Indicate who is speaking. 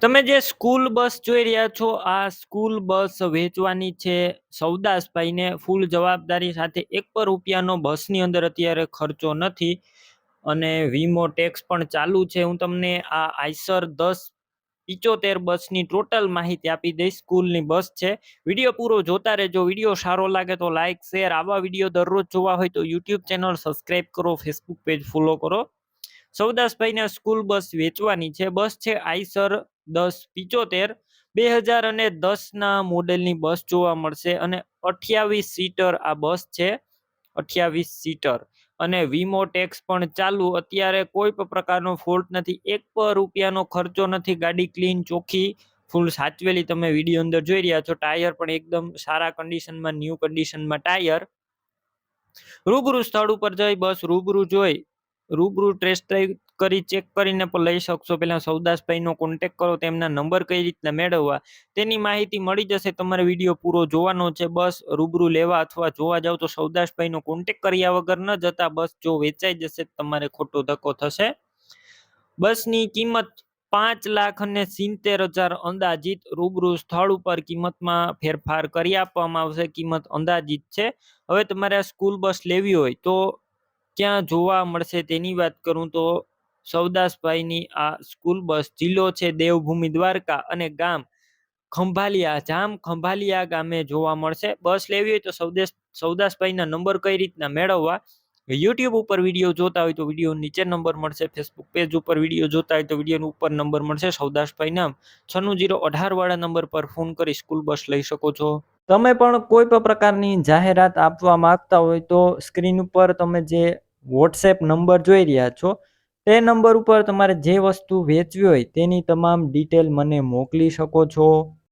Speaker 1: તમે જે school bus જોઈ રહ્યા છો, આ સ્કૂલ બસ વેચવાની છે સૌદાસભાઈને ફૂલ જવાબદારી સાથે. ₹1 બસની અંદર અત્યારે ખર્ચો નથી અને વીમો ટેક્સ પણ ચાલુ છે. હું તમને આ આઈસર 1075 બસની ટોટલ માહિતી આપી દઈશ. સ્કૂલની બસ છે. વિડીયો પૂરો જોતા રહેજો. વિડીયો સારો લાગે તો લાઈક શેર. આવા વિડીયો દરરોજ જોવા હોય તો યુટ્યુબ ચેનલ સબસ્ક્રાઈબ કરો, ફેસબુક પેજ ફોલો કરો. સૌદાસભાઈને સ્કૂલ બસ વેચવાની છે. બસ છે આઈસર 1075, 2010ના મોડેલની બસ જોવા મળશે અને 28 સીટર આ બસ છે. 28 સીટર અને વીમો ટેક્સ પણ ચાલુ. અત્યારે કોઈ પણ પ્રકારનો ફોલ્ટ નથી. ₹1 ખર્ચો નથી. ગાડી ક્લીન, ચોખ્ખી, ફૂલ સાચવેલી તમે વિડીયો અંદર જોઈ રહ્યા છો. ટાયર પણ એકદમ સારા કન્ડિશનમાં, ન્યૂ કન્ડિશનમાં ટાયર. રૂબરૂ સ્થળ ઉપર જઈ બસ રૂબરૂ જોઈ, રૂબરૂ ટેસ્ટ ડ્રાઈવ કરી ચેક કરીને પણ લઈ શકશો. પહેલા સૌદાસભાઈનો કોન્ટેક કરો. તેમના નંબર કઈ રીતના મેળવવા તેની માહિતી મળી જશે. તમારે વિડીયો પૂરો જોવાનો છે. બસ રૂબરૂ લેવા અથવા જોવા જાવ તો સૌદાસભાઈનો કોન્ટેક કર્યા વગર ન જતા. બસ જો વેચાઈ જશે તમારે ખોટો ધક્કો થશે. બસની કિંમત 5,70,000 અંદાજિત. રૂબરૂ સ્થળ ઉપર કિંમતમાં ફેરફાર કરી આપવામાં આવશે. કિંમત અંદાજિત છે. હવે તમારે આ સ્કૂલ બસ લેવી હોય તો ક્યાં જોવા મળશે તેની વાત કરું તો સૌદાસભાઈની આ સ્કૂલ બસ જિલ્લો છે દેવભૂમિ દ્વારકા અને ગામ ખંભાલિયા, જામ ખંભાલિયા ગામે જોવા મળશે. બસ લેવી હોય તો સૌદાસભાઈના નંબર કઈ રીતના મેળવવા. યુટ્યુબ ઉપર વિડીયો જોતા હોય તો વિડીયો નીચે નંબર મળશે. ફેસબુક પેજ ઉપર વિડીયો જોતા હોય તો વિડીયો ઉપર નંબર મળશે. સૌદાસભાઈ નામ 9618 વાળા નંબર પર ફોન કરી સ્કૂલ બસ લઈ શકો છો. તમે પણ કોઈ પણ પ્રકારની જાહેરાત આપવા માંગતા હોય તો સ્ક્રીન ઉપર તમે જે વોટ્સએપ નંબર જોઈ રહ્યા છો તે નંબર ઉપર તમારે જે વસ્તુ વેચવી હોય તેની તમામ ડિટેલ મને મોકલી શકો છો.